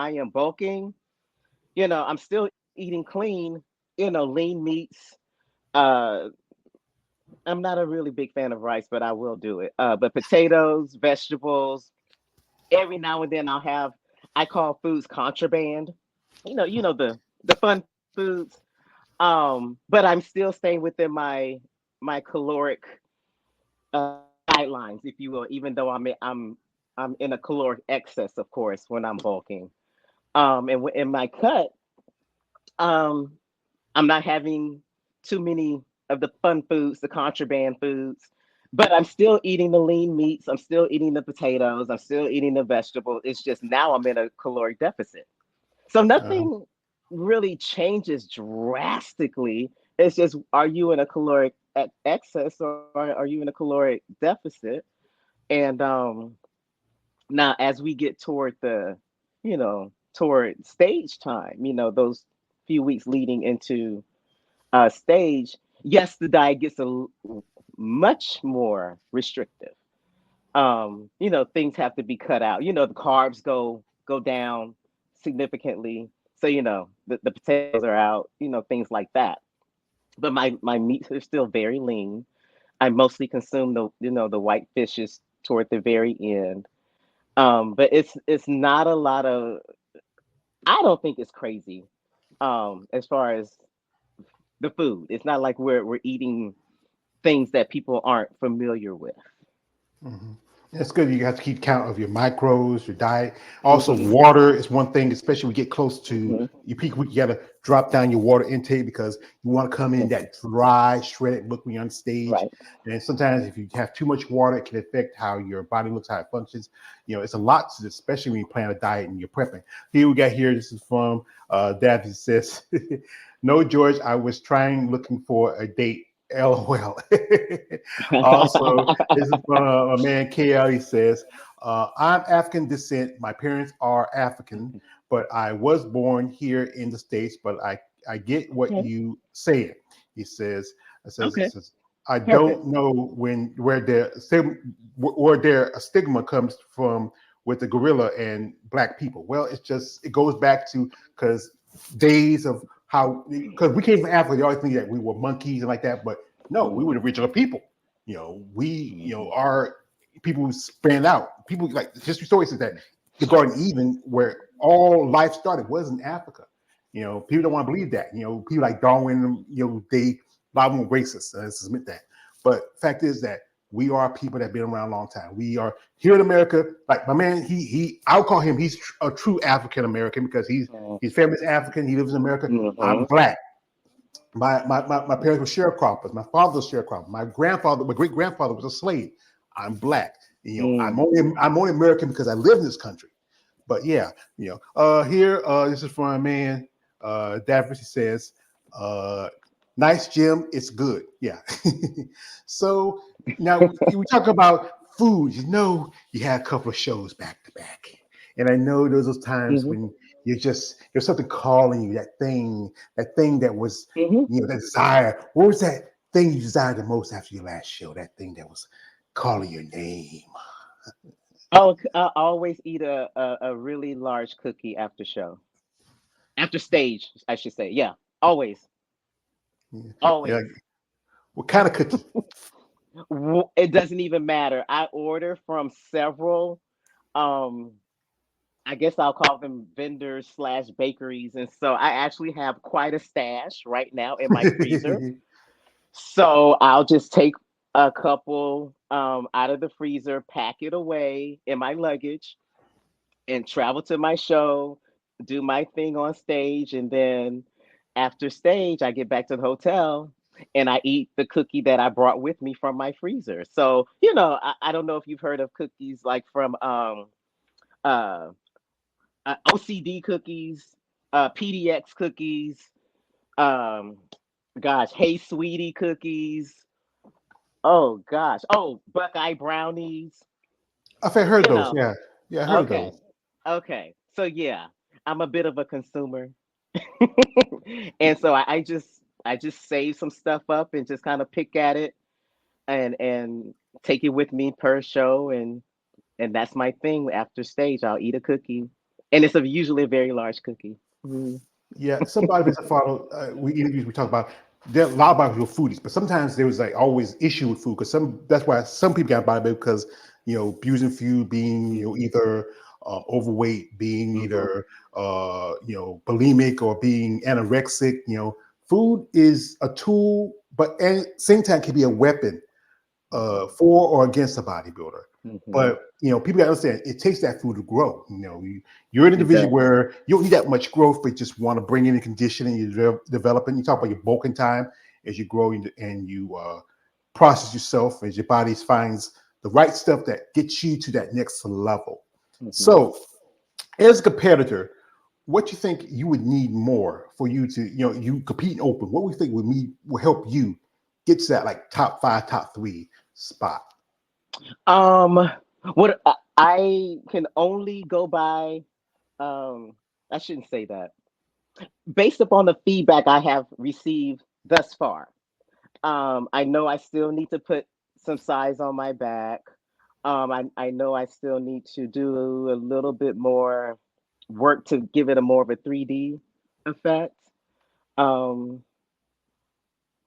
I am bulking, I'm still eating clean, lean meats. Uh, I'm not a really big fan of rice, but I will do it. But potatoes, vegetables, every now and then I call foods contraband. The fun foods. But I'm still staying within my caloric guidelines, if you will, even though I'm in a caloric excess, of course, when I'm bulking. And in my cut, um, I'm not having too many of the fun foods, the contraband foods, but I'm still eating the lean meats. I'm still eating the potatoes. I'm still eating the vegetables. It's just now I'm in a caloric deficit. So Uh, nothing really changes drastically. It's just, are you in a caloric excess or are you in a caloric deficit? And now, as we get toward stage time, those few weeks leading into stage, yes, the diet gets much more restrictive. Things have to be cut out. The carbs go down significantly. So, the potatoes are out, things like that. But my meats are still very lean. I mostly consume the white fishes toward the very end. But it's not a lot of. I don't think it's crazy. As far as the food, it's not like we're eating things that people aren't familiar with. mhm. It's good. You have to keep count of your macros, your diet. Also, Hmm. water is one thing, especially when we get close to Hmm. your peak week. You got to drop down your water intake because you want to come in that dry, shredded look when you're on stage. Right. And sometimes, if you have too much water, it can affect how your body looks, how it functions. It's a lot, especially when you plan a diet and you're prepping. Here we got here. This is from Daphne says, "No, George, I was trying looking for a date. LOL." Also, this is from a man KL. He says, "I'm African descent. My parents are African, but I was born here in the States. But I get what Okay. you saying." He says, "It Okay. says I don't Perfect. know where their stigma comes from with the gorilla and black people. Well, it goes back to because days of how because we came from Africa, they always think that we were monkeys and like that, but no, we were the Hmm. original people. Hmm. Our people who span out. People like the history story says that the Garden of Eden, where all life started, was in Africa. People don't want to believe that. People like Darwin, they a lot of them were racist. Let's admit that. But fact is that we are people that have been around a long time. We are here in America. Like my man, I'll call him. He's a true African American because his family's African. He lives in America. I'm Hmm. black. My parents were sharecroppers. My father was a sharecropper. My great grandfather was a slave. I'm black. I'm only American because I live in this country. But yeah, here this is from a man. Davis he says, "Nice Jim, it's good." Yeah. So now we talk about food. You had a couple of shows back to back, and I know those times Hmm. when there's something calling you, that thing that was Hmm. that desire. What was that thing you desired the most after your last show? That thing that was calling your name. Oh, I always eat a really large cookie after show, after stage, I should say. Yeah, always, Yeah. Yeah. always. What kind of cookie? It doesn't even matter. I order from several. Um, I guess I'll call them vendors slash bakeries, and so I actually have quite a stash right now in my freezer. So I'll just take a couple out of the freezer, pack it away in my luggage, and travel to my show, do my thing on stage, and then after stage, I get back to the hotel and I eat the cookie that I brought with me from my freezer. So, I don't know if you've heard of cookies like from uh, OCD cookies, PDX cookies, um, gosh, Hey Sweetie cookies. Oh gosh, oh Buckeye brownies. I've heard You those. know, Yeah, yeah, I heard of okay, those. okay. So yeah, I'm a bit of a consumer. And so I just save some stuff up and just kind of pick at it and take it with me per show, and that's my thing. After stage, I'll eat a cookie. and it's usually a very large cookie. Mhm. Yeah, somebody that's a follow. We interviews we talk about. There are a lot of bodies with foodies, but sometimes there was like always issue with food because some. That's why some people got bodybuilding because abusing food, being either overweight, being Mhm. either bulimic or being anorexic. Food is a tool, but at the same time can be a weapon Mhm. for or against a bodybuilder. Mhm. But people gotta understand it takes that food to grow. You're in a It division does. where you don't need that much growth, but just want to bring in the conditioning, you're developing. You talk about your bulking time as you grow and you process yourself as your body finds the right stuff that gets you to that next level. Mhm. So, as a competitor, what you think you would need more for you to, you compete in open? What we think will help you get to that like top five, top three spot? Um, what I can only go by, I shouldn't say that. Based upon the feedback I have received thus far, I know I still need to put some size on my back. I know I still need to do a little bit more work to give it a more of a 3D effect. Um,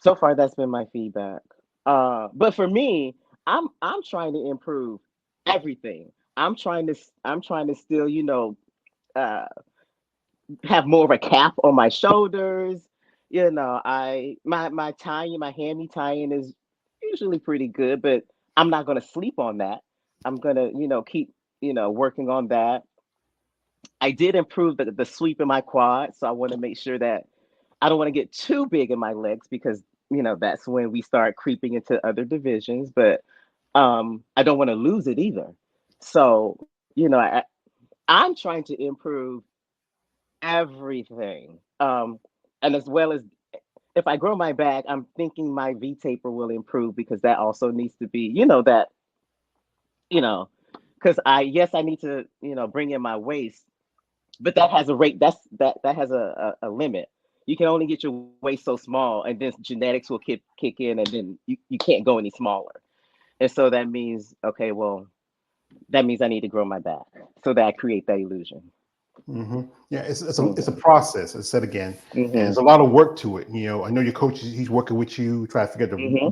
so far, that's been my feedback. But for me, I'm trying to improve everything. I'm trying to still, uh, have more of a cap on my shoulders. My tying, my hammy tying is usually pretty good, but I'm not gonna sleep on that. I'm gonna, keep, working on that. I did improve the sweep in my quad, so I want to make sure that I don't want to get too big in my legs because that's when we start creeping into other divisions. But I don't want to lose it either. So I'm trying to improve everything. And as well as if I grow my back, I'm thinking my V taper will improve because that also needs to be, you know, because I need to, bring in my waist, but that has a rate. That has a limit. You can only get your waist so small, and then genetics will kick in, and then you can't go any smaller. And so that means, okay, well, that means I need to grow my back so that I create that illusion. Yeah, it's a Hmm. process. I said again, and Hmm. there's a lot of work to it. I know your coach he's working with you, try to figure out Hmm.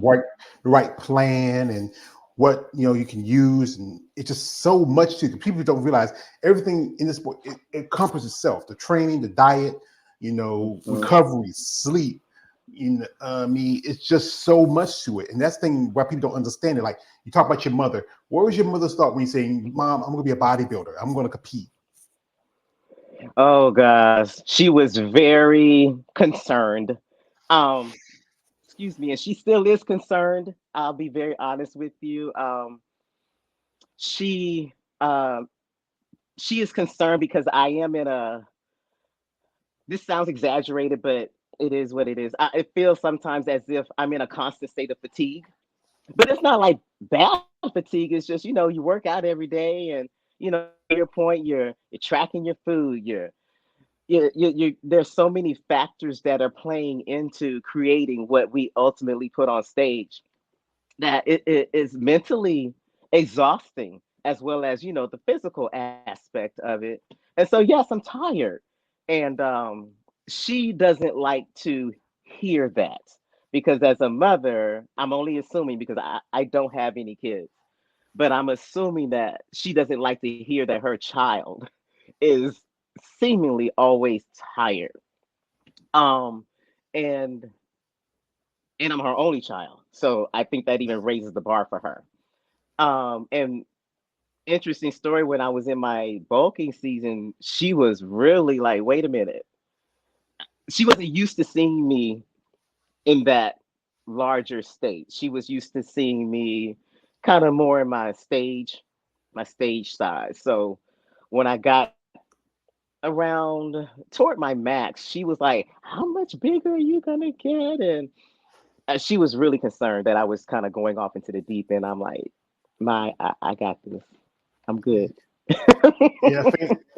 the right plan and what you can use, and it's just so much to it. People don't realize everything in this sport. It encompasses itself: the training, the diet, Hmm. recovery, sleep. I mean, it's just so much to it, and that's the thing why people don't understand it. Like you talk about your mother. What was your mother's thought when you saying, "Mom, I'm going to be a bodybuilder. I'm going to compete"? Oh gosh, she was very concerned. Um, excuse me, and she still is concerned. I'll be very honest with you. She um she is concerned because I am in a. This sounds exaggerated, but it is what it is. It feels sometimes as if I'm in a constant state of fatigue, but it's not like bad fatigue. It's just you work out every day, and to your point, you're tracking your food. There's so many factors that are playing into creating what we ultimately put on stage that it is mentally exhausting as well as the physical aspect of it. And so yes, I'm tired, and she doesn't like to hear that because as a mother, I'm only assuming because I don't have any kids, but I'm assuming that she doesn't like to hear that her child is seemingly always tired. Um, and and I'm her only child, so I think that even raises the bar for her. And interesting story, when I was in my bulking season, she was really like, wait a minute. She wasn't used to seeing me in that larger state. She was used to seeing me kind of more in my stage size. So when I got around toward my max, she was like, how much bigger are you gonna get? And she was really concerned that I was kind of going off into the deep end. I'm like, I got this. I'm good. Yeah,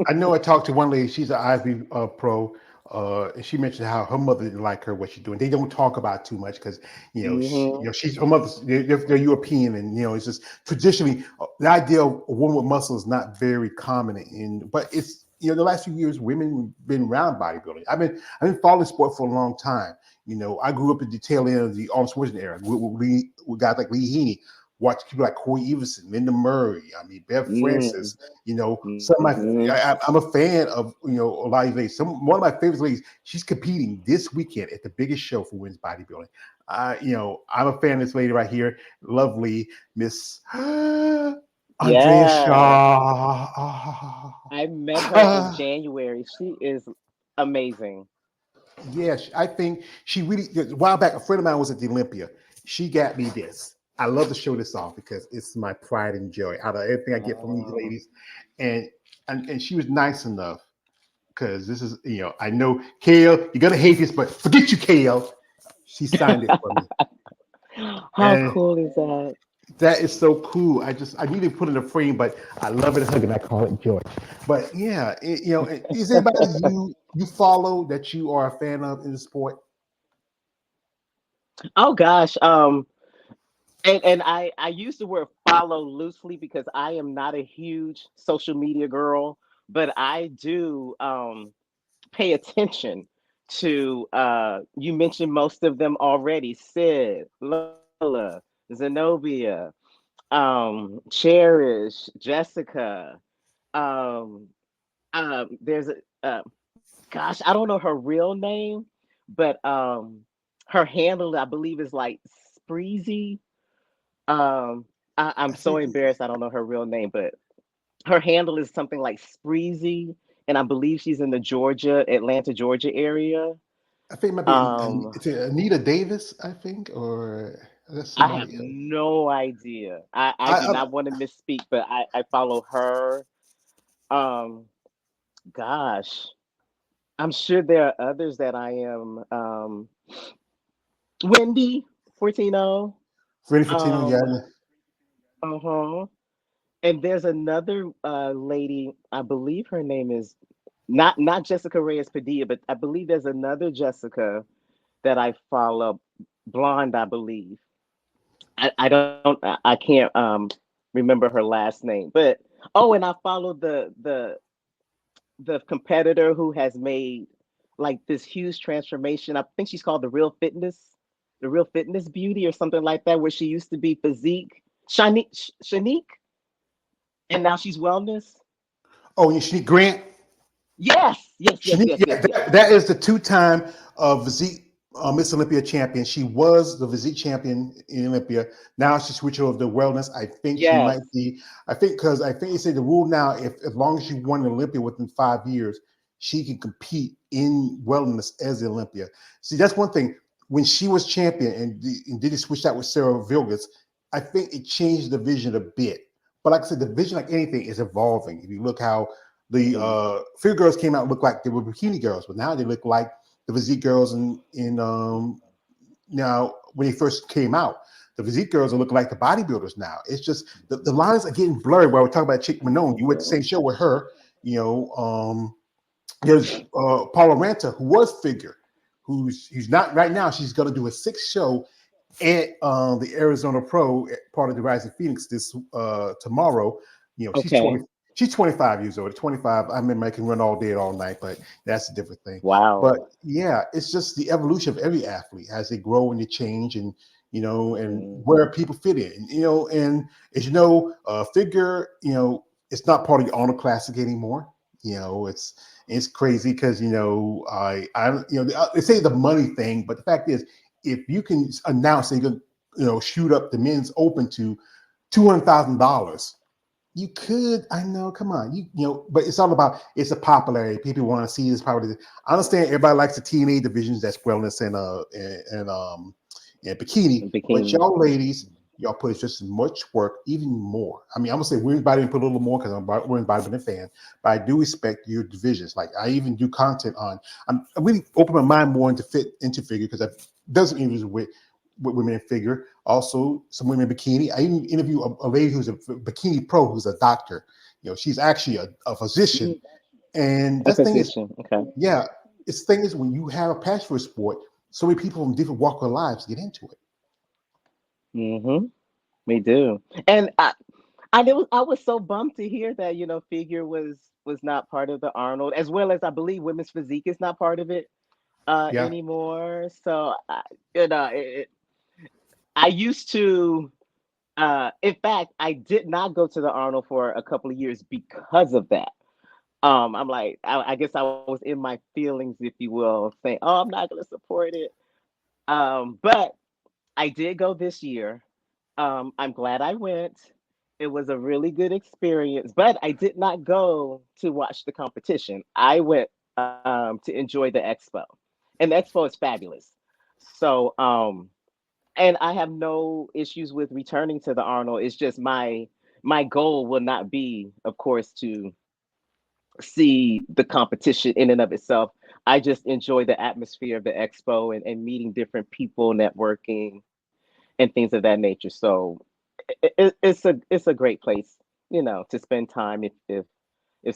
I know. I talked to one lady. She's an IFBB pro, and she mentioned how her mother didn't like her what she's doing. They don't talk about it too much because Hmm. she's her mother's. They're European, and it's just traditionally the idea of a woman with muscle is not very common. But the last few years, women been around bodybuilding. I've been following sport for a long time. I grew up at the tail end of the Arnold Schwarzenegger era with guys like Lee Heaney. Watch people like Corey Everson, Linda Murray. I mean, Bev Mm, Francis. Some of mm-hmm. I'm a fan of a lot of these ladies. One of my favorite ladies. She's competing this weekend at the biggest show for women's bodybuilding. I'm a fan of this lady right here, lovely Miss Andrea Yeah. Shaw. I met her in January. She is amazing. Yeah, I think she really. A while back, a friend of mine was at the Olympia. She got me this. I love to show this off because it's my pride and joy out of everything I get from these Oh, ladies, and and she was nice enough because this is I know Kale, you're gonna hate this, but forget you, Kale. She signed it for me, how and cool is that? that is so cool. I need to put it in a frame, but I love it hug and I call it joy. But yeah, is there anybody you follow that you are a fan of in the sport? Oh gosh. And I use the word follow loosely because I am not a huge social media girl, but I do pay attention to you mentioned most of them already. Sid, Lola, Zenobia, Cherish, Jessica. Um there's a gosh, I don't know her real name, but her handle I believe is like Spreezy. I'm I so think embarrassed I don't know her real name, but her handle is something like Spreezy, and I believe she's in the Atlanta, Georgia area. I think it might be Um, it's Anita Davis, I think, or that's I have somebody else. no idea. I do I not want to misspeak, but I follow her. Um, gosh, I'm sure there are others that I am. Wendy Fortino. Freddie Fatino, yeah. Um, uh-huh. And there's another lady, I believe her name is not Jessica Reyes Padilla, but I believe there's another Jessica that I follow, blonde, I believe. I can't remember her last name, but oh, and I follow the competitor who has made like this huge transformation. I think she's called the Real Fitness Beauty or something like that, where she used to be physique, Shanique, and now she's wellness. Oh, and Shanique Grant. Yes, yes, yes, Shanique, yes, yeah, yes, yes, that is the two-time physique Miss Olympia champion. She was the physique champion in Olympia. Now she switched over to wellness. I think she yes. might be. I think because I think they say the rule now, if as long as she won Olympia within 5 years, she can compete in wellness as the Olympia. See, that's one thing. When she was champion and did it switch out with Sarah Vilgas, I think it changed the vision a bit. But like I said, the vision, like anything, is evolving. If you look how the Mm. Figure Girls came out looked like they were bikini girls, but now they look like the physique girls in now when they first came out. The physique girls are looking like the bodybuilders now. It's just the lines are getting blurred. While we're talking about Chick Manon, you went to the same show with her. You know, there's Paula Ranta, who was figure, who's not right now. She's going to do a sixth show at the Arizona Pro, part of the Rising Phoenix, this tomorrow. She's Okay. 20. She's 25 years old. At 25, I remember I can run all day and all night, but that's a different thing. Wow. But yeah, it's just the evolution of every athlete as they grow and they change, and and Hmm. where people fit in. And as you know, figure, it's not part of the honor classic anymore. It's crazy because they say the money thing, but the fact is, if you can announce that you're going to shoot up the men's open to $200,000, you could. I know, come on, but it's all about it's a popularity. People want to see this popularity. I understand everybody likes the TNA divisions, that's wellness and bikini, but Bikini. y'all ladies, y'all put just as much work, even more. I mean, I'm gonna say women's body put a little more because I'm a women's bodybuilding fan, but I do respect your divisions. Like I even do content on. I really open my mind more into figure because I've done some interviews with women in figure. Also, some women in bikini. I even interview a lady who's a bikini pro, who's a doctor. She's actually a physician. Mm, And a that thing is, physician. Okay. yeah, it's thing is when you have a passion for a sport, so many people from different walk of lives get into it. Hmm. We do. And I was so bummed to hear that, figure was not part of the Arnold, as well as I believe women's physique is not part of it Yeah. anymore. So I used to. In fact, I did not go to the Arnold for a couple of years because of that. I'm like, I guess I was in my feelings, if you will, saying, "Oh, I'm not going to support it." But I did go this year. I'm glad I went. It was a really good experience, but I did not go to watch the competition. I went to enjoy the expo, and the expo is fabulous. So, and I have no issues with returning to the Arnold. It's just my goal will not be, of course, to see the competition in and of itself. I just enjoy the atmosphere of the expo and meeting different people, networking, and things of that nature. So it's a great place, to spend time if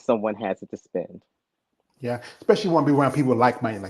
someone has it to spend. Yeah, especially want to be around people like minded like